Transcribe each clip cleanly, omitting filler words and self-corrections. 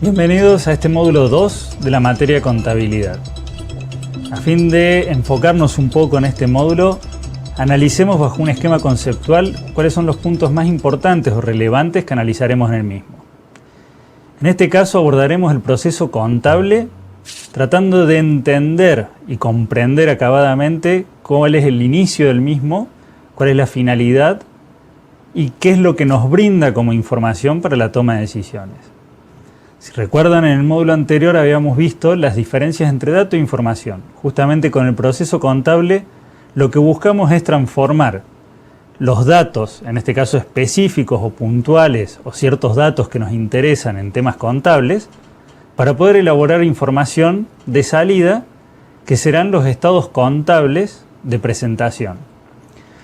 Bienvenidos a este módulo 2 de la materia contabilidad. A fin de enfocarnos un poco en este módulo, analicemos bajo un esquema conceptual cuáles son los puntos más importantes o relevantes que analizaremos en el mismo. En este caso abordaremos el proceso contable, tratando de entender y comprender acabadamente cuál es el inicio del mismo, cuál es la finalidad y qué es lo que nos brinda como información para la toma de decisiones. Si recuerdan, en el módulo anterior habíamos visto las diferencias entre dato e información. Justamente con el proceso contable lo que buscamos es transformar los datos, en este caso específicos o puntuales, o ciertos datos que nos interesan en temas contables, para poder elaborar información de salida que serán los estados contables de presentación.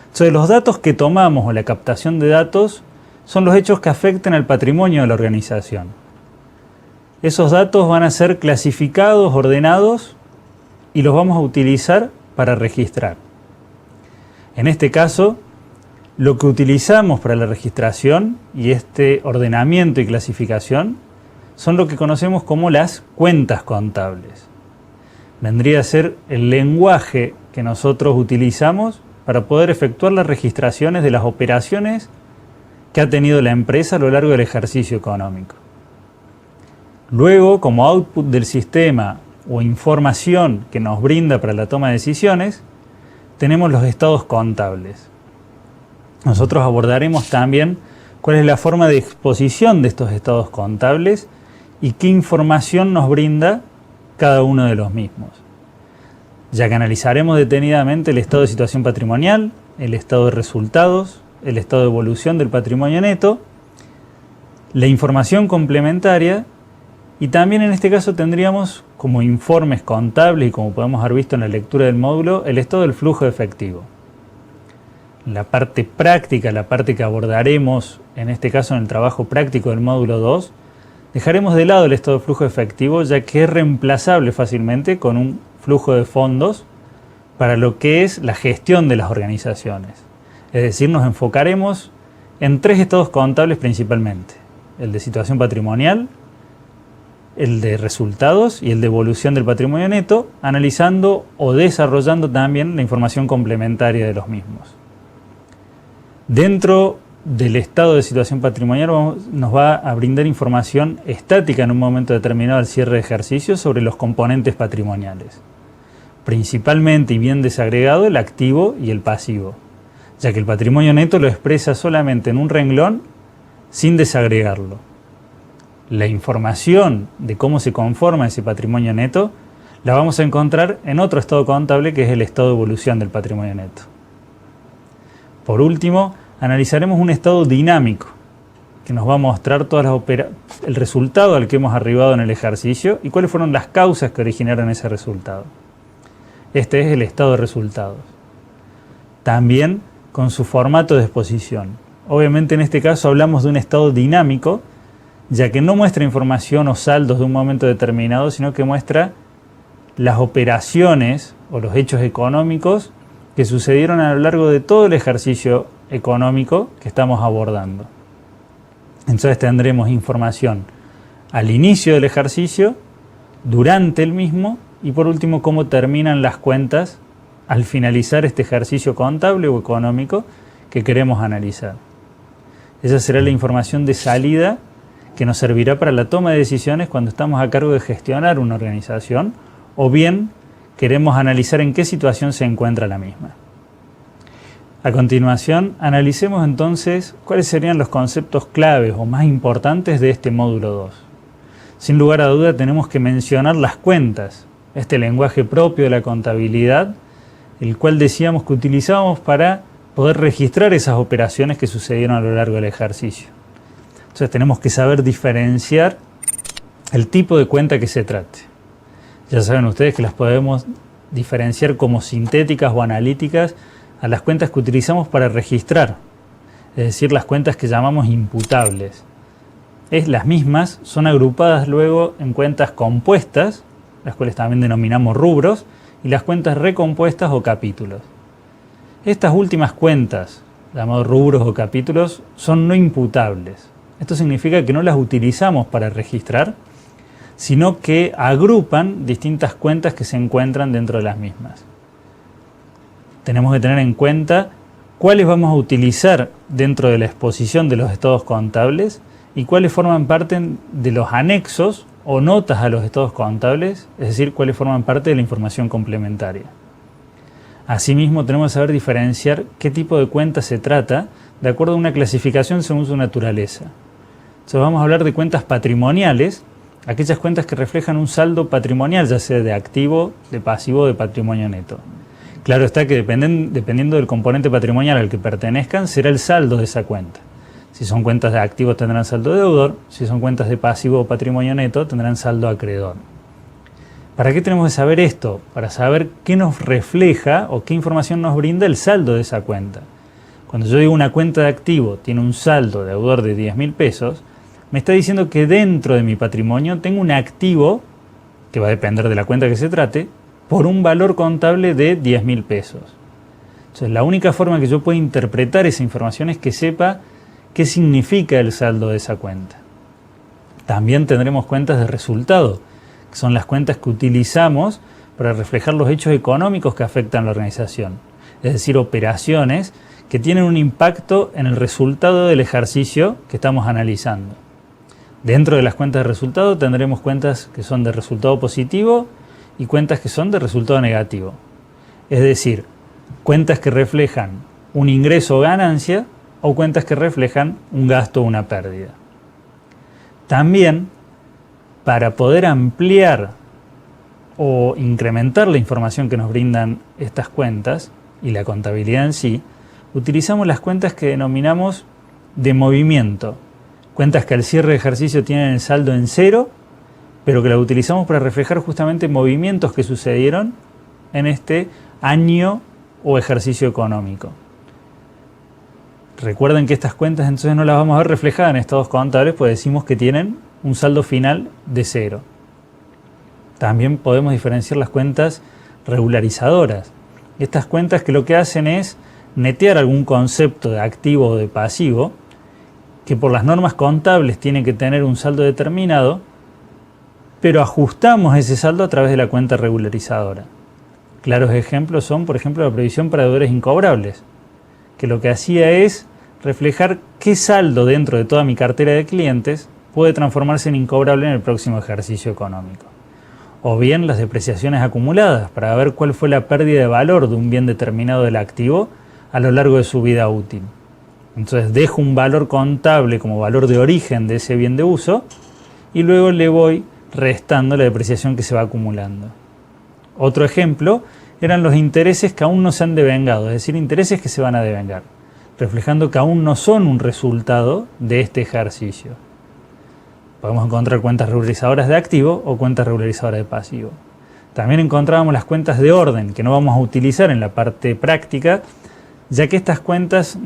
Entonces, los datos que tomamos o la captación de datos son los hechos que afecten al patrimonio de la organización. Esos datos van a ser clasificados, ordenados y los vamos a utilizar para registrar. En este caso, lo que utilizamos para la registración y este ordenamiento y clasificación son lo que conocemos como las cuentas contables. Vendría a ser el lenguaje que nosotros utilizamos para poder efectuar las registraciones de las operaciones que ha tenido la empresa a lo largo del ejercicio económico. Luego, como output del sistema o información que nos brinda para la toma de decisiones, tenemos los estados contables. Nosotros abordaremos también cuál es la forma de exposición de estos estados contables y qué información nos brinda cada uno de los mismos. Ya que analizaremos detenidamente el estado de situación patrimonial, el estado de resultados, el estado de evolución del patrimonio neto, la información complementaria. Y también en este caso tendríamos como informes contables y como podemos haber visto en la lectura del módulo, el estado del flujo de efectivo. La parte práctica, la parte que abordaremos en este caso en el trabajo práctico del módulo 2, dejaremos de lado el estado de flujo de efectivo ya que es reemplazable fácilmente con un flujo de fondos para lo que es la gestión de las organizaciones. Es decir, nos enfocaremos en tres estados contables principalmente: el de situación patrimonial, el de resultados y el de evolución del patrimonio neto, analizando o desarrollando también la información complementaria de los mismos. Dentro del estado de situación patrimonial nos va a brindar información estática en un momento determinado al cierre de ejercicio sobre los componentes patrimoniales. Principalmente y bien desagregado el activo y el pasivo, ya que el patrimonio neto lo expresa solamente en un renglón sin desagregarlo. La información de cómo se conforma ese patrimonio neto la vamos a encontrar en otro estado contable que es el estado de evolución del patrimonio neto. Por último, analizaremos un estado dinámico que nos va a mostrar el resultado al que hemos arribado en el ejercicio y cuáles fueron las causas que originaron ese resultado. Este es el estado de resultados. También con su formato de exposición. Obviamente en este caso hablamos de un estado dinámico, ya que no muestra información o saldos de un momento determinado, sino que muestra las operaciones o los hechos económicos que sucedieron a lo largo de todo el ejercicio económico que estamos abordando. Entonces tendremos información al inicio del ejercicio, durante el mismo y por último cómo terminan las cuentas al finalizar este ejercicio contable o económico que queremos analizar. Esa será la información de salida que nos servirá para la toma de decisiones cuando estamos a cargo de gestionar una organización o bien queremos analizar en qué situación se encuentra la misma. A continuación, analicemos entonces cuáles serían los conceptos claves o más importantes de este módulo 2. Sin lugar a duda tenemos que mencionar las cuentas, este lenguaje propio de la contabilidad, el cual decíamos que utilizábamos para poder registrar esas operaciones que sucedieron a lo largo del ejercicio. Entonces tenemos que saber diferenciar el tipo de cuenta que se trate. Ya saben ustedes que las podemos diferenciar como sintéticas o analíticas a las cuentas que utilizamos para registrar, es decir, las cuentas que llamamos imputables. Las mismas son agrupadas luego en cuentas compuestas, las cuales también denominamos rubros, y las cuentas recompuestas o capítulos. Estas últimas cuentas, llamados rubros o capítulos, son no imputables. Esto significa que no las utilizamos para registrar, sino que agrupan distintas cuentas que se encuentran dentro de las mismas. Tenemos que tener en cuenta cuáles vamos a utilizar dentro de la exposición de los estados contables y cuáles forman parte de los anexos o notas a los estados contables, es decir, cuáles forman parte de la información complementaria. Asimismo, tenemos que saber diferenciar qué tipo de cuenta se trata de acuerdo a una clasificación según su naturaleza. Entonces vamos a hablar de cuentas patrimoniales, aquellas cuentas que reflejan un saldo patrimonial, ya sea de activo, de pasivo o de patrimonio neto. Claro está que dependiendo del componente patrimonial al que pertenezcan, será el saldo de esa cuenta. Si son cuentas de activos tendrán saldo deudor, si son cuentas de pasivo o patrimonio neto tendrán saldo acreedor. ¿Para qué tenemos que saber esto? Para saber qué nos refleja o qué información nos brinda el saldo de esa cuenta. Cuando yo digo una cuenta de activo tiene un saldo deudor de 10.000 pesos, me está diciendo que dentro de mi patrimonio tengo un activo, que va a depender de la cuenta que se trate, por un valor contable de 10.000 pesos. Entonces, la única forma que yo pueda interpretar esa información es que sepa qué significa el saldo de esa cuenta. También tendremos cuentas de resultado, que son las cuentas que utilizamos para reflejar los hechos económicos que afectan a la organización, es decir, operaciones que tienen un impacto en el resultado del ejercicio que estamos analizando. Dentro de las cuentas de resultado tendremos cuentas que son de resultado positivo y cuentas que son de resultado negativo. Es decir, cuentas que reflejan un ingreso o ganancia o cuentas que reflejan un gasto o una pérdida. También, para poder ampliar o incrementar la información que nos brindan estas cuentas y la contabilidad en sí, utilizamos las cuentas que denominamos de movimiento. Cuentas que al cierre de ejercicio tienen el saldo en cero, pero que la utilizamos para reflejar justamente movimientos que sucedieron en este año o ejercicio económico. Recuerden que estas cuentas entonces no las vamos a ver reflejadas en estados contables, pues decimos que tienen un saldo final de cero. También podemos diferenciar las cuentas regularizadoras. Estas cuentas que lo que hacen es netear algún concepto de activo o de pasivo, que por las normas contables tiene que tener un saldo determinado, pero ajustamos ese saldo a través de la cuenta regularizadora. Claros ejemplos son, por ejemplo, la previsión para deudores incobrables, que lo que hacía es reflejar qué saldo dentro de toda mi cartera de clientes puede transformarse en incobrable en el próximo ejercicio económico. O bien las depreciaciones acumuladas, para ver cuál fue la pérdida de valor de un bien determinado del activo a lo largo de su vida útil. Entonces dejo un valor contable como valor de origen de ese bien de uso y luego le voy restando la depreciación que se va acumulando. Otro ejemplo eran los intereses que aún no se han devengado, es decir, intereses que se van a devengar, reflejando que aún no son un resultado de este ejercicio. Podemos encontrar cuentas regularizadoras de activo o cuentas regularizadoras de pasivo. También encontrábamos las cuentas de orden, que no vamos a utilizar en la parte práctica, ya que estas cuentas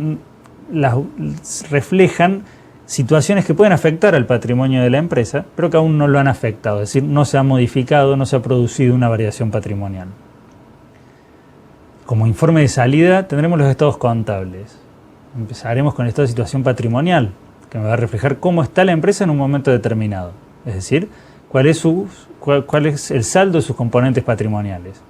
las reflejan situaciones que pueden afectar al patrimonio de la empresa, pero que aún no lo han afectado, es decir, no se ha modificado, no se ha producido una variación patrimonial. Como informe de salida tendremos los estados contables. Empezaremos con el estado de situación patrimonial, que me va a reflejar cómo está la empresa en un momento determinado, es decir, cuál es el saldo de sus componentes patrimoniales.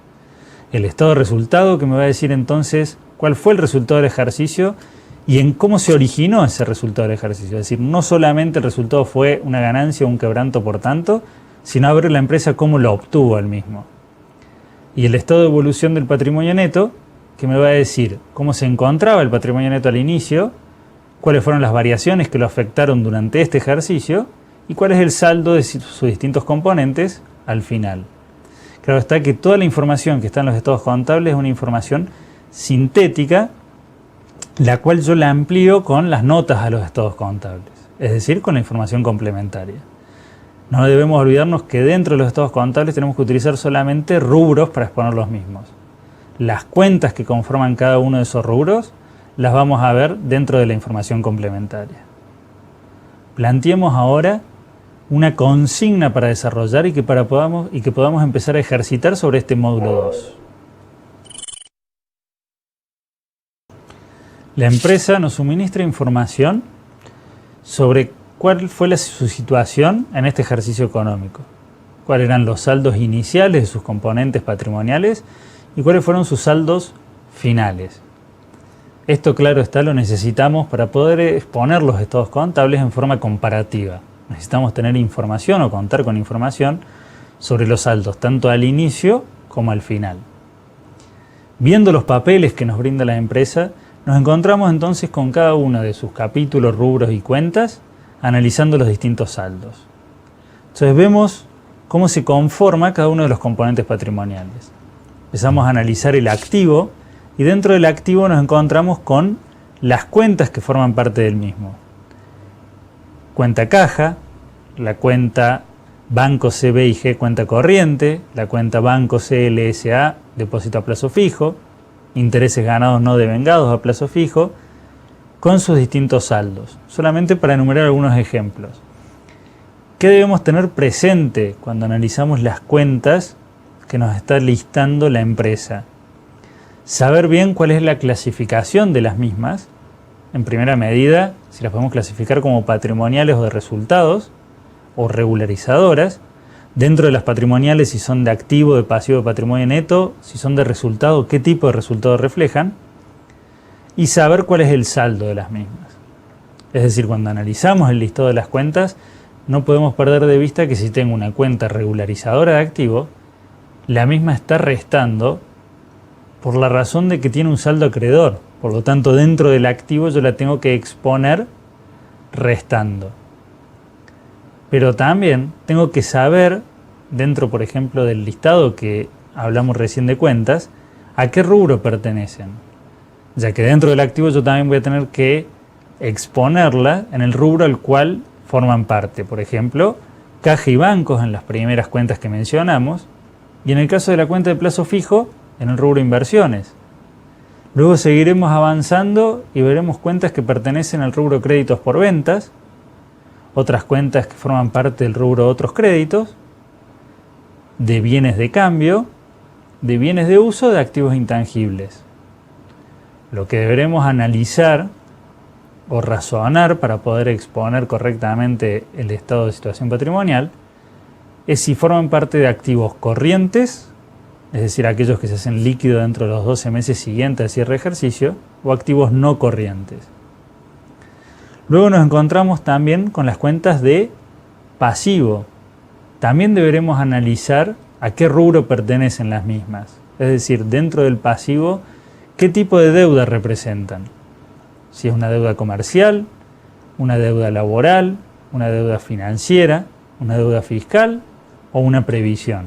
El estado de resultado, que me va a decir entonces cuál fue el resultado del ejercicio y en cómo se originó ese resultado del ejercicio. Es decir, no solamente el resultado fue una ganancia o un quebranto por tanto, sino a ver la empresa cómo lo obtuvo el mismo. Y el estado de evolución del patrimonio neto, que me va a decir cómo se encontraba el patrimonio neto al inicio, cuáles fueron las variaciones que lo afectaron durante este ejercicio y cuál es el saldo de sus distintos componentes al final. Claro está que toda la información que está en los estados contables es una información sintética, la cual yo la amplío con las notas a los estados contables, es decir, con la información complementaria. No debemos olvidarnos que dentro de los estados contables tenemos que utilizar solamente rubros para exponer los mismos. Las cuentas que conforman cada uno de esos rubros las vamos a ver dentro de la información complementaria. Planteemos ahora una consigna para desarrollar y que podamos empezar a ejercitar sobre este módulo 2. La empresa nos suministra información sobre cuál fue su situación en este ejercicio económico. cuáles eran los saldos iniciales de sus componentes patrimoniales y cuáles fueron sus saldos finales. Esto, claro está, lo necesitamos para poder exponer los estados contables en forma comparativa. Necesitamos tener información o contar con información sobre los saldos, tanto al inicio como al final. Viendo los papeles que nos brinda la empresa, nos encontramos entonces con cada uno de sus capítulos, rubros y cuentas, analizando los distintos saldos. Entonces vemos cómo se conforma cada uno de los componentes patrimoniales. Empezamos a analizar el activo y dentro del activo nos encontramos con las cuentas que forman parte del mismo. Cuenta caja, la cuenta Banco C, B y G, cuenta corriente, la cuenta Banco C, L, S, A, depósito a plazo fijo, intereses ganados no devengados a plazo fijo, con sus distintos saldos. Solamente para enumerar algunos ejemplos. ¿Qué debemos tener presente cuando analizamos las cuentas que nos está listando la empresa? Saber bien cuál es la clasificación de las mismas. En primera medida, si las podemos clasificar como patrimoniales o de resultados, o regularizadoras. Dentro de las patrimoniales, si son de activo, de pasivo, de patrimonio neto, si son de resultado, qué tipo de resultado reflejan. Y saber cuál es el saldo de las mismas. Es decir, cuando analizamos el listado de las cuentas, no podemos perder de vista que si tengo una cuenta regularizadora de activo, la misma está restando por la razón de que tiene un saldo acreedor. Por lo tanto, dentro del activo yo la tengo que exponer restando. Pero también tengo que saber, dentro por ejemplo del listado que hablamos recién de cuentas, a qué rubro pertenecen. Ya que dentro del activo yo también voy a tener que exponerla en el rubro al cual forman parte. Por ejemplo, caja y bancos en las primeras cuentas que mencionamos. Y en el caso de la cuenta de plazo fijo, en el rubro inversiones. Luego seguiremos avanzando y veremos cuentas que pertenecen al rubro créditos por ventas, otras cuentas que forman parte del rubro otros créditos, de bienes de cambio, de bienes de uso, de activos intangibles. Lo que deberemos analizar o razonar para poder exponer correctamente el estado de situación patrimonial es si forman parte de activos corrientes, es decir, aquellos que se hacen líquido dentro de los 12 meses siguientes al cierre de ejercicio, o activos no corrientes. Luego nos encontramos también con las cuentas de pasivo. También deberemos analizar a qué rubro pertenecen las mismas. Es decir, dentro del pasivo, qué tipo de deuda representan. Si es una deuda comercial, una deuda laboral, una deuda financiera, una deuda fiscal o una previsión.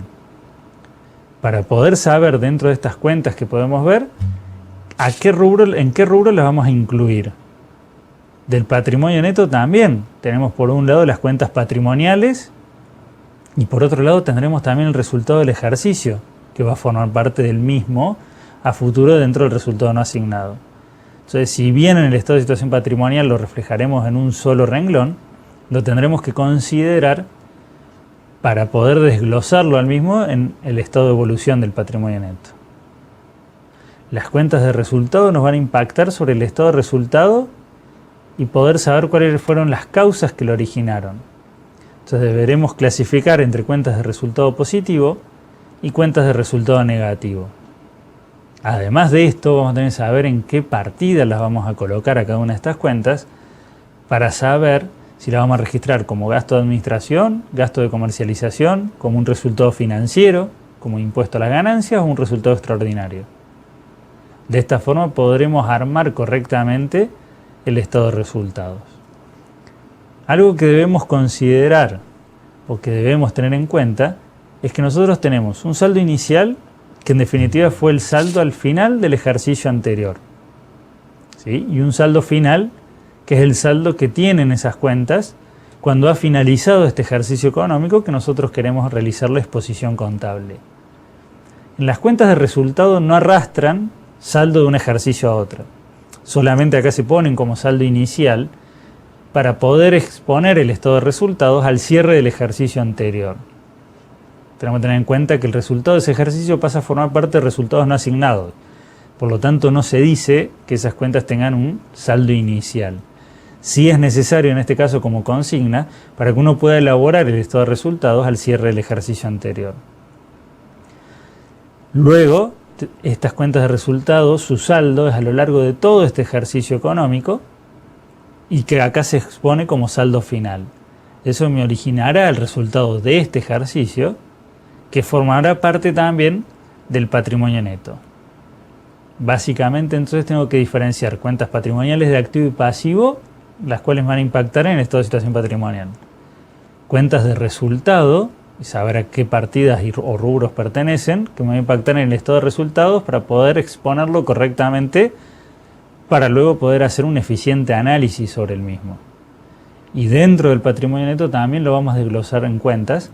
Para poder saber dentro de estas cuentas que podemos ver, en qué rubro las vamos a incluir. Del patrimonio neto también tenemos por un lado las cuentas patrimoniales y por otro lado tendremos también el resultado del ejercicio, que va a formar parte del mismo a futuro dentro del resultado no asignado. Entonces, si bien en el estado de situación patrimonial lo reflejaremos en un solo renglón, lo tendremos que considerar para poder desglosarlo al mismo en el estado de evolución del patrimonio neto. Las cuentas de resultado nos van a impactar sobre el estado de resultado y poder saber cuáles fueron las causas que lo originaron. Entonces deberemos clasificar entre cuentas de resultado positivo y cuentas de resultado negativo. Además de esto, vamos a tener que saber en qué partida las vamos a colocar a cada una de estas cuentas para saber si la vamos a registrar como gasto de administración, gasto de comercialización, como un resultado financiero, como impuesto a las ganancias o un resultado extraordinario. De esta forma podremos armar correctamente el estado de resultados. Algo que debemos considerar o que debemos tener en cuenta es que nosotros tenemos un saldo inicial que en definitiva fue el saldo al final del ejercicio anterior, ¿sí? Y un saldo final que es el saldo que tienen esas cuentas cuando ha finalizado este ejercicio económico que nosotros queremos realizar la exposición contable. En las cuentas de resultado no arrastran saldo de un ejercicio a otro. Solamente acá se ponen como saldo inicial para poder exponer el estado de resultados al cierre del ejercicio anterior. Tenemos que tener en cuenta que el resultado de ese ejercicio pasa a formar parte de resultados no asignados. Por lo tanto, no se dice que esas cuentas tengan un saldo inicial. Sí es necesario en este caso como consigna para que uno pueda elaborar el estado de resultados al cierre del ejercicio anterior. Luego, estas cuentas de resultados, su saldo es a lo largo de todo este ejercicio económico y que acá se expone como saldo final. Eso me originará el resultado de este ejercicio, que formará parte también del patrimonio neto. Básicamente entonces tengo que diferenciar cuentas patrimoniales de activo y pasivo, las cuales van a impactar en el estado de situación patrimonial. Cuentas de resultado, y saber a qué partidas o rubros pertenecen, que me van a impactar en el estado de resultados para poder exponerlo correctamente, para luego poder hacer un eficiente análisis sobre el mismo. Y dentro del patrimonio neto también lo vamos a desglosar en cuentas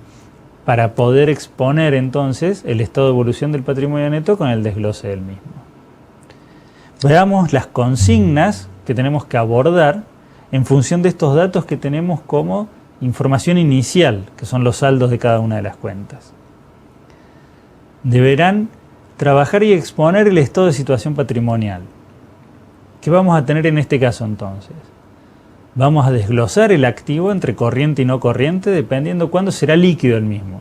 para poder exponer entonces el estado de evolución del patrimonio neto con el desglose del mismo. Veamos las consignas que tenemos que abordar en función de estos datos que tenemos como información inicial, que son los saldos de cada una de las cuentas. Deberán trabajar y exponer el estado de situación patrimonial. ¿Qué vamos a tener en este caso entonces? Vamos a desglosar el activo entre corriente y no corriente dependiendo cuándo será líquido el mismo.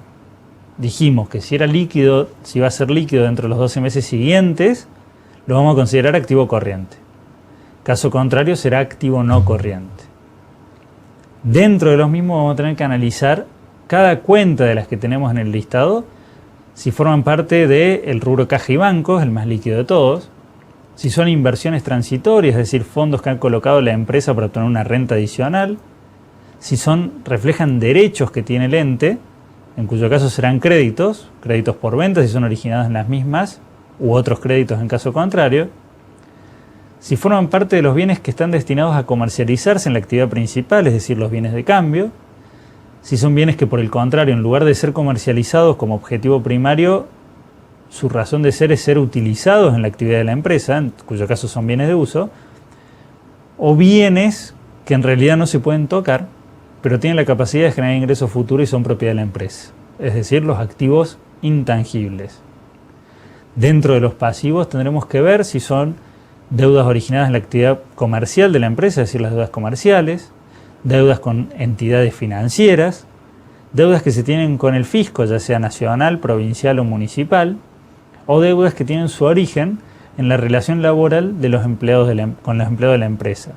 Dijimos que si era líquido, si va a ser líquido dentro de los 12 meses siguientes, lo vamos a considerar activo corriente. Caso contrario será activo no corriente. Dentro de los mismos vamos a tener que analizar cada cuenta de las que tenemos en el listado, si forman parte del rubro caja y bancos, el más líquido de todos, si son inversiones transitorias, es decir, fondos que han colocado la empresa para obtener una renta adicional, si reflejan derechos que tiene el ente, en cuyo caso serán créditos por venta si son originados en las mismas, u otros créditos en caso contrario, si forman parte de los bienes que están destinados a comercializarse en la actividad principal, es decir, los bienes de cambio, si son bienes que por el contrario, en lugar de ser comercializados como objetivo primario, su razón de ser es ser utilizados en la actividad de la empresa, en cuyo caso son bienes de uso, o bienes que en realidad no se pueden tocar, pero tienen la capacidad de generar ingresos futuros y son propiedad de la empresa, es decir, los activos intangibles. Dentro de los pasivos tendremos que ver si son deudas originadas en la actividad comercial de la empresa, es decir, las deudas comerciales, deudas con entidades financieras, deudas que se tienen con el fisco, ya sea nacional, provincial o municipal, o deudas que tienen su origen en la relación laboral de los empleados con los empleados de la empresa.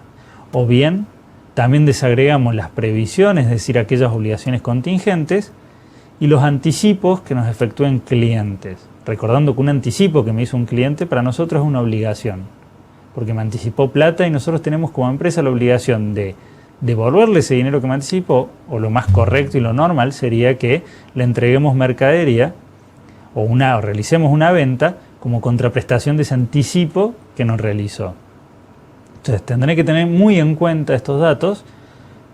O bien, también desagregamos las previsiones, es decir, aquellas obligaciones contingentes, y los anticipos que nos efectúen clientes. Recordando que un anticipo que me hizo un cliente para nosotros es una obligación, porque me anticipó plata y nosotros tenemos como empresa la obligación de devolverle ese dinero que me anticipó, o lo más correcto y lo normal sería que le entreguemos mercadería o realicemos una venta como contraprestación de ese anticipo que nos realizó. Entonces tendré que tener muy en cuenta estos datos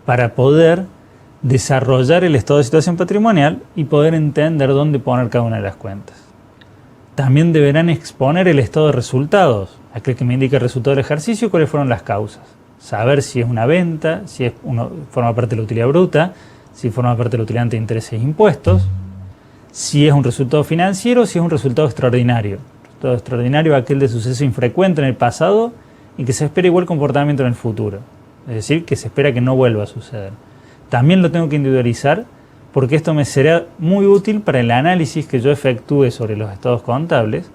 para poder desarrollar el estado de situación patrimonial y poder entender dónde poner cada una de las cuentas. También deberán exponer el estado de resultados, aquel que me indica el resultado del ejercicio y cuáles fueron las causas. Saber si es una venta, si forma parte de la utilidad bruta, si forma parte de la utilidad ante intereses e impuestos, si es un resultado financiero, si es un resultado extraordinario. Resultado extraordinario es aquel de suceso infrecuente en el pasado y que se espera igual comportamiento en el futuro. Es decir, que se espera que no vuelva a suceder. También lo tengo que individualizar porque esto me será muy útil para el análisis que yo efectúe sobre los estados contables,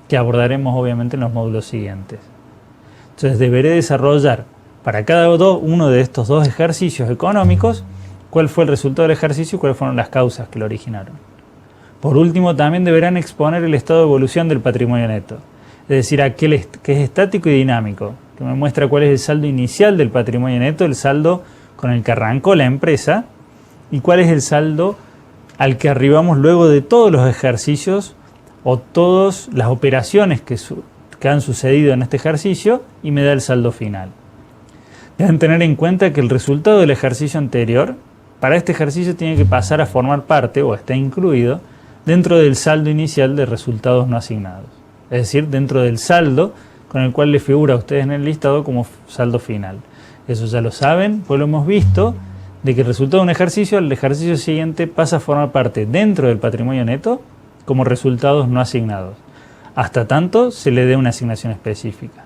que abordaremos obviamente en los módulos siguientes. Entonces deberé desarrollar para cada uno de estos dos ejercicios económicos cuál fue el resultado del ejercicio y cuáles fueron las causas que lo originaron. Por último, también deberán exponer el estado de evolución del patrimonio neto, es decir, aquel que es estático y dinámico, que me muestra cuál es el saldo inicial del patrimonio neto, el saldo con el que arrancó la empresa, y cuál es el saldo al que arribamos luego de todos los ejercicios o todas las operaciones que han sucedido en este ejercicio, y me da el saldo final. Deben tener en cuenta que el resultado del ejercicio anterior, para este ejercicio tiene que pasar a formar parte, o está incluido, dentro del saldo inicial de resultados no asignados. Es decir, dentro del saldo con el cual le figura a ustedes en el listado como saldo final. Eso ya lo saben, pues lo hemos visto, de que el resultado de un ejercicio, al ejercicio siguiente pasa a formar parte dentro del patrimonio neto como resultados no asignados, hasta tanto se le dé una asignación específica.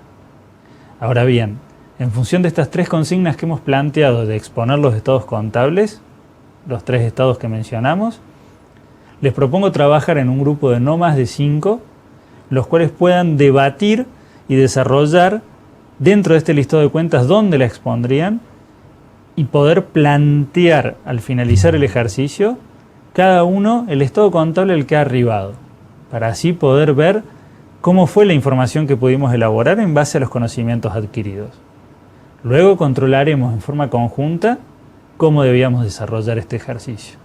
Ahora bien, En función de estas tres consignas que hemos planteado de exponer los estados contables, los tres estados que mencionamos, les propongo trabajar en un grupo de no más de 5, los cuales puedan debatir y desarrollar dentro de este listado de cuentas dónde la expondrían y poder plantear al finalizar el ejercicio cada uno el estado contable al que ha arribado, para así poder ver cómo fue la información que pudimos elaborar en base a los conocimientos adquiridos. Luego controlaremos en forma conjunta cómo debíamos desarrollar este ejercicio.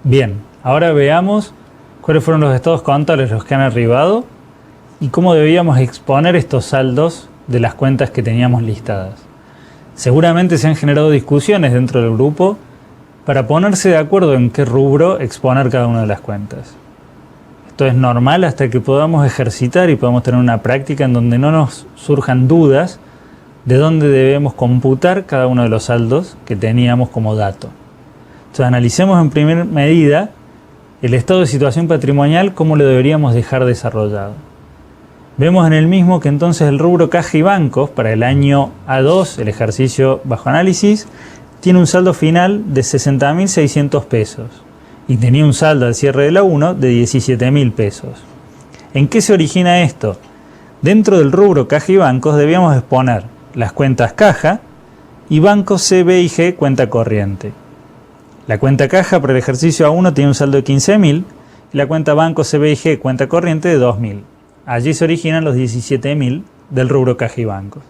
Bien, ahora veamos cuáles fueron los estados contables los que han arribado y cómo debíamos exponer estos saldos de las cuentas que teníamos listadas. Seguramente se han generado discusiones dentro del grupo para ponerse de acuerdo en qué rubro exponer cada una de las cuentas. Esto es normal hasta que podamos ejercitar y podamos tener una práctica en donde no nos surjan dudas de dónde debemos computar cada uno de los saldos que teníamos como dato. Entonces analicemos en primera medida el estado de situación patrimonial, cómo lo deberíamos dejar desarrollado. Vemos en el mismo que entonces el rubro caja y bancos para el año A2, el ejercicio bajo análisis, tiene un saldo final de 60.600 pesos y tenía un saldo al cierre de la 1 de 17.000 pesos. ¿En qué se origina esto? Dentro del rubro caja y bancos debíamos exponer las cuentas caja y bancos C, B y G cuenta corriente. La cuenta caja para el ejercicio A1 tiene un saldo de 15.000 y la cuenta banco C, B y G cuenta corriente de 2.000. Allí se originan los 17.000 del rubro caja y bancos.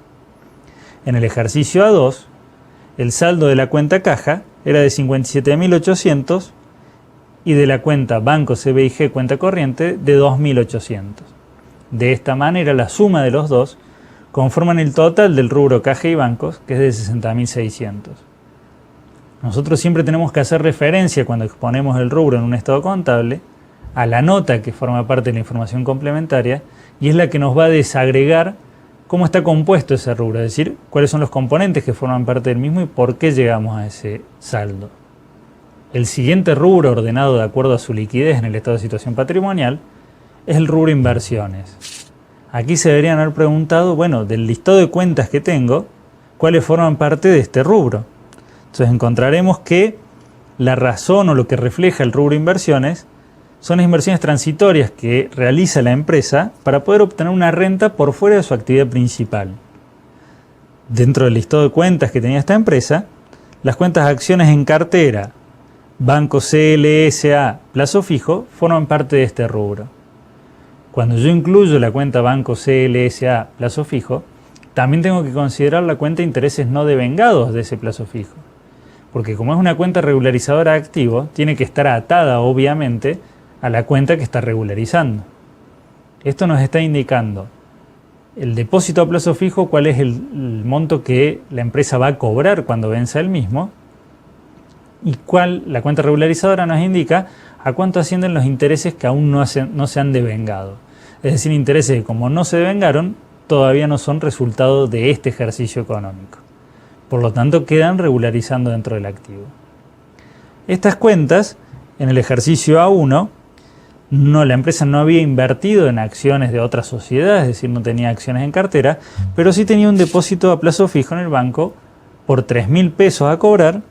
En el ejercicio A2, el saldo de la cuenta caja era de 57.800 y de la cuenta banco C, B y G cuenta corriente de 2.800. De esta manera, la suma de los dos conforman el total del rubro caja y bancos, que es de 60.600. Nosotros siempre tenemos que hacer referencia cuando exponemos el rubro en un estado contable a la nota que forma parte de la información complementaria y es la que nos va a desagregar cómo está compuesto ese rubro, es decir, cuáles son los componentes que forman parte del mismo y por qué llegamos a ese saldo. El siguiente rubro ordenado de acuerdo a su liquidez en el estado de situación patrimonial es el rubro inversiones. Aquí se deberían haber preguntado, bueno, del listado de cuentas que tengo, ¿cuáles forman parte de este rubro? Entonces encontraremos que la razón o lo que refleja el rubro inversiones son las inversiones transitorias que realiza la empresa para poder obtener una renta por fuera de su actividad principal. Dentro del listado de cuentas que tenía esta empresa, las cuentas acciones en cartera, Banco CLSA, plazo fijo, forman parte de este rubro. Cuando yo incluyo la cuenta Banco CLSA, plazo fijo, también tengo que considerar la cuenta de intereses no devengados de ese plazo fijo. Porque como es una cuenta regularizadora de activo, tiene que estar atada, obviamente, a la cuenta que está regularizando. Esto nos está indicando el depósito a plazo fijo, cuál es el monto que la empresa va a cobrar cuando venza el mismo, y cuál la cuenta regularizadora nos indica a cuánto ascienden los intereses que aún no se han devengado. Es decir, intereses que como no se devengaron, todavía no son resultado de este ejercicio económico. Por lo tanto, quedan regularizando dentro del activo. Estas cuentas, en el ejercicio A1, la empresa no había invertido en acciones de otras sociedades, es decir, no tenía acciones en cartera, pero sí tenía un depósito a plazo fijo en el banco por 3.000 pesos a cobrar,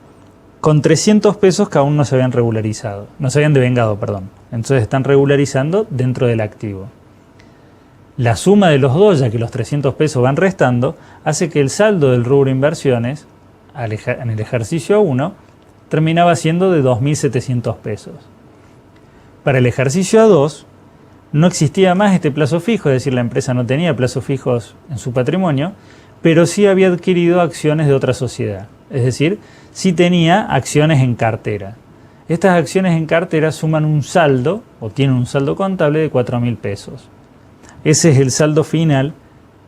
con 300 pesos que aún no se habían regularizado, no se habían devengado, perdón. Entonces están regularizando dentro del activo. La suma de los dos, ya que los 300 pesos van restando, hace que el saldo del rubro inversiones en el ejercicio 1 terminaba siendo de 2.700 pesos. Para el ejercicio A2 no existía más este plazo fijo, es decir, la empresa no tenía plazos fijos en su patrimonio, pero sí había adquirido acciones de otra sociedad, es decir, sí tenía acciones en cartera. Estas acciones en cartera suman un saldo, o tienen un saldo contable de 4.000 pesos. Ese es el saldo final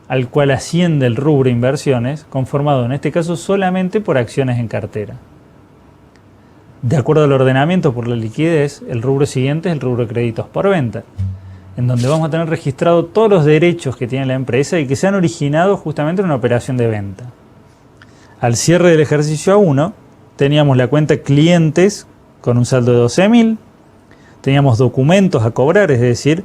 al cual asciende el rubro inversiones, conformado en este caso solamente por acciones en cartera. De acuerdo al ordenamiento por la liquidez, el rubro siguiente es el rubro de créditos por venta, en donde vamos a tener registrado todos los derechos que tiene la empresa y que se han originado justamente en una operación de venta. Al cierre del ejercicio A1, teníamos la cuenta clientes con un saldo de 12.000, teníamos documentos a cobrar, es decir,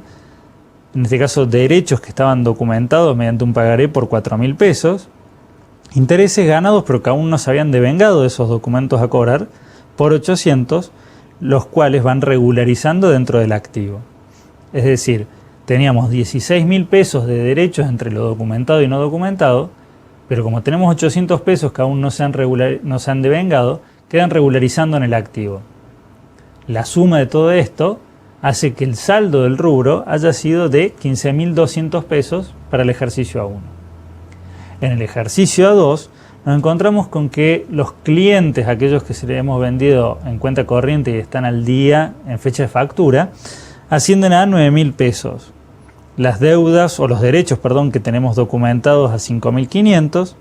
en este caso derechos que estaban documentados mediante un pagaré por 4.000 pesos, intereses ganados pero que aún no se habían devengado de esos documentos a cobrar por 800, los cuales van regularizando dentro del activo. Es decir, teníamos 16.000 pesos de derechos entre lo documentado y no documentado, pero como tenemos 800 pesos que aún no se han devengado, quedan regularizando en el activo. La suma de todo esto hace que el saldo del rubro haya sido de 15.200 pesos para el ejercicio A1. En el ejercicio A2 nos encontramos con que los clientes, aquellos que se les hemos vendido en cuenta corriente y están al día en fecha de factura, ascienden a 9.000 pesos. Las deudas o los derechos, que tenemos documentados a 5.500,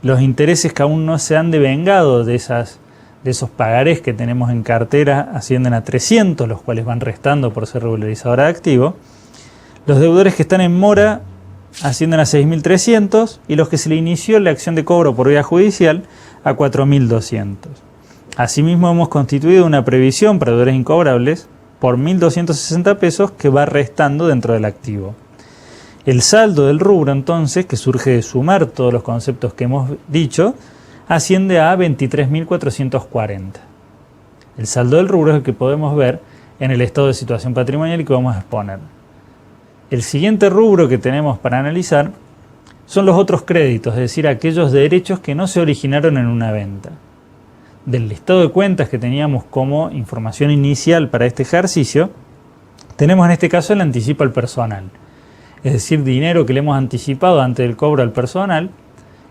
los intereses que aún no se han devengado de esos pagarés que tenemos en cartera ascienden a 300, los cuales van restando por ser regularizadora de activo. Los deudores que están en mora ascienden a 6.300 y los que se le inició la acción de cobro por vía judicial a 4.200. Asimismo, hemos constituido una previsión para deudores incobrables por 1.260 pesos que va restando dentro del activo. El saldo del rubro, entonces, que surge de sumar todos los conceptos que hemos dicho, asciende a 23.440. El saldo del rubro es el que podemos ver en el estado de situación patrimonial y que vamos a exponer. El siguiente rubro que tenemos para analizar son los otros créditos, es decir, aquellos derechos que no se originaron en una venta. Del listado de cuentas que teníamos como información inicial para este ejercicio, tenemos en este caso el anticipo al personal, es decir, dinero que le hemos anticipado antes del cobro al personal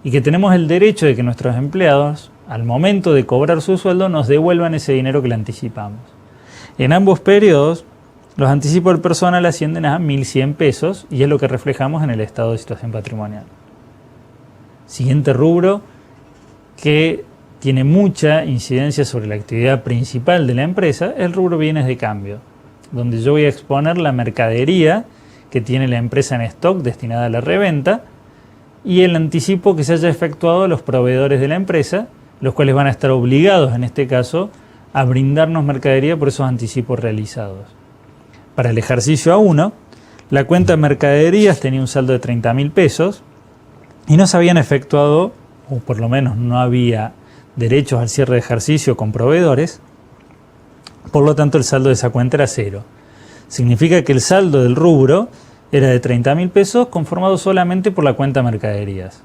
y que tenemos el derecho de que nuestros empleados, al momento de cobrar su sueldo, nos devuelvan ese dinero que le anticipamos. En ambos periodos, los anticipos del personal ascienden a 1.100 pesos y es lo que reflejamos en el estado de situación patrimonial. Siguiente rubro que tiene mucha incidencia sobre la actividad principal de la empresa, es el rubro bienes de cambio, donde yo voy a exponer la mercadería que tiene la empresa en stock destinada a la reventa y el anticipo que se haya efectuado a los proveedores de la empresa, los cuales van a estar obligados en este caso a brindarnos mercadería por esos anticipos realizados. Para el ejercicio A1, la cuenta de mercaderías tenía un saldo de 30.000 pesos y no se habían efectuado, o por lo menos no había derechos al cierre de ejercicio con proveedores, por lo tanto el saldo de esa cuenta era cero. Significa que el saldo del rubro era de 30.000 pesos conformado solamente por la cuenta mercaderías.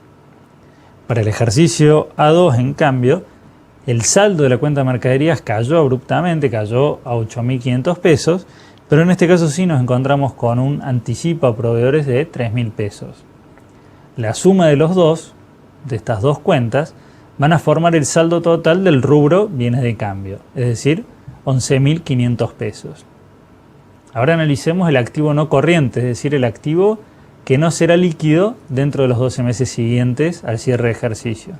Para el ejercicio A2, en cambio, el saldo de la cuenta mercaderías cayó abruptamente, cayó a 8.500 pesos, pero en este caso sí nos encontramos con un anticipo a proveedores de 3.000 pesos. La suma de los dos, de estas dos cuentas, van a formar el saldo total del rubro bienes de cambio, es decir, 11.500 pesos. Ahora analicemos el activo no corriente, es decir, el activo que no será líquido dentro de los 12 meses siguientes al cierre de ejercicio.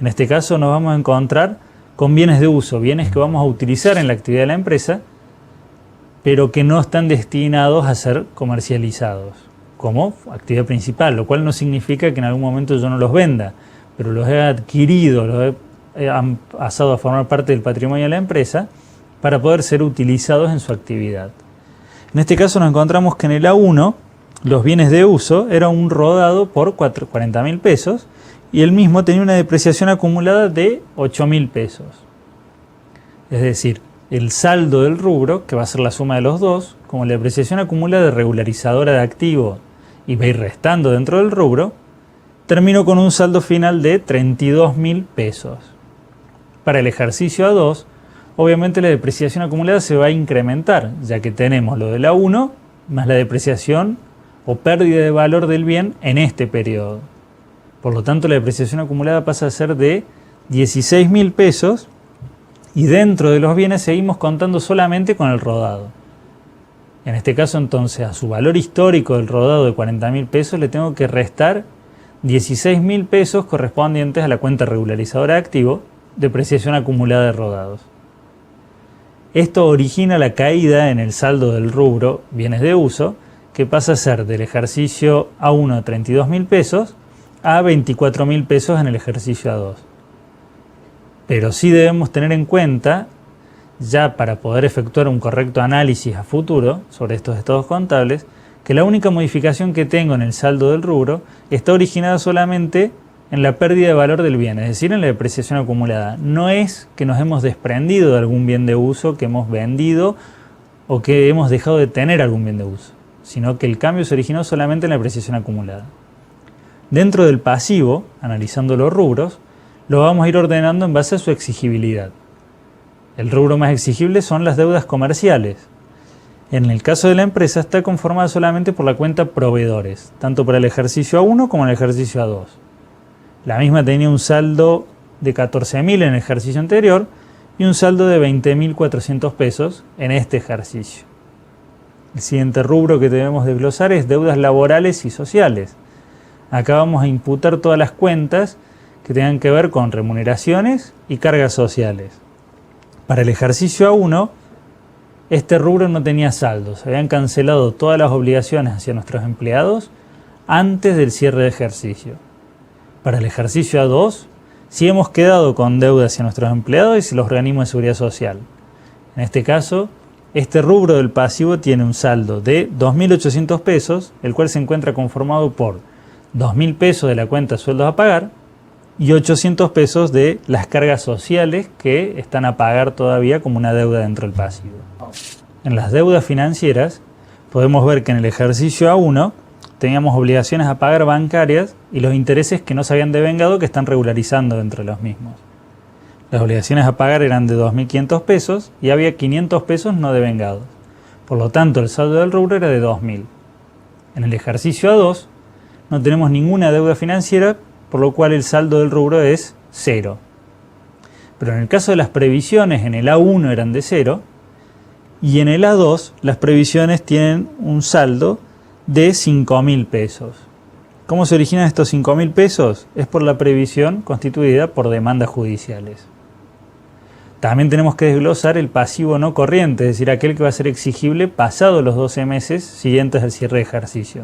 En este caso nos vamos a encontrar con bienes de uso, bienes que vamos a utilizar en la actividad de la empresa, pero que no están destinados a ser comercializados como actividad principal, lo cual no significa que en algún momento yo no los venda, pero los he adquirido, han pasado a formar parte del patrimonio de la empresa para poder ser utilizados en su actividad. En este caso nos encontramos que en el A1 los bienes de uso era un rodado por 40.000 pesos y el mismo tenía una depreciación acumulada de 8.000 pesos. Es decir, el saldo del rubro, que va a ser la suma de los dos, como la depreciación acumulada de regularizadora de activo y va a ir restando dentro del rubro, terminó con un saldo final de 32.000 pesos. Para el ejercicio A2, obviamente la depreciación acumulada se va a incrementar, ya que tenemos lo del A1 más la depreciación o pérdida de valor del bien en este periodo. Por lo tanto, la depreciación acumulada pasa a ser de 16.000 pesos y dentro de los bienes seguimos contando solamente con el rodado. En este caso, entonces, a su valor histórico del rodado de 40.000 pesos le tengo que restar 16.000 pesos correspondientes a la cuenta regularizadora de activo, depreciación acumulada de rodados. Esto origina la caída en el saldo del rubro bienes de uso, que pasa a ser del ejercicio A1 32.000 pesos a 24.000 pesos en el ejercicio A2. Pero sí debemos tener en cuenta, ya para poder efectuar un correcto análisis a futuro sobre estos estados contables, que la única modificación que tengo en el saldo del rubro está originada solamente en la pérdida de valor del bien, es decir, en la depreciación acumulada. No es que nos hemos desprendido de algún bien de uso que hemos vendido o que hemos dejado de tener algún bien de uso, sino que el cambio se originó solamente en la depreciación acumulada. Dentro del pasivo, analizando los rubros, lo vamos a ir ordenando en base a su exigibilidad. El rubro más exigible son las deudas comerciales. En el caso de la empresa está conformada solamente por la cuenta proveedores, tanto para el ejercicio A1 como el ejercicio A2. La misma tenía un saldo de 14.000 en el ejercicio anterior y un saldo de 20.400 pesos en este ejercicio. El siguiente rubro que debemos desglosar es deudas laborales y sociales. Acá vamos a imputar todas las cuentas que tengan que ver con remuneraciones y cargas sociales. Para el ejercicio A1, este rubro no tenía saldo. Se habían cancelado todas las obligaciones hacia nuestros empleados antes del cierre de ejercicio. Para el ejercicio A2, sí hemos quedado con deuda hacia nuestros empleados y los organismos de seguridad social. En este caso, este rubro del pasivo tiene un saldo de 2.800 pesos, el cual se encuentra conformado por 2.000 pesos de la cuenta sueldos a pagar y 800 pesos de las cargas sociales que están a pagar todavía como una deuda dentro del pasivo. En las deudas financieras podemos ver que en el ejercicio A1 teníamos obligaciones a pagar bancarias y los intereses que no se habían devengado que están regularizando dentro de los mismos. Las obligaciones a pagar eran de 2.500 pesos y había 500 pesos no devengados. Por lo tanto, el saldo del rubro era de 2.000. En el ejercicio A2 no tenemos ninguna deuda financiera, por lo cual el saldo del rubro es 0. Pero en el caso de las previsiones, en el A1 eran de 0 y en el A2 las previsiones tienen un saldo de 5.000 pesos. ¿Cómo se originan estos 5.000 pesos? Es por la previsión constituida por demandas judiciales. También tenemos que desglosar el pasivo no corriente, es decir, aquel que va a ser exigible pasado los 12 meses siguientes al cierre de ejercicio.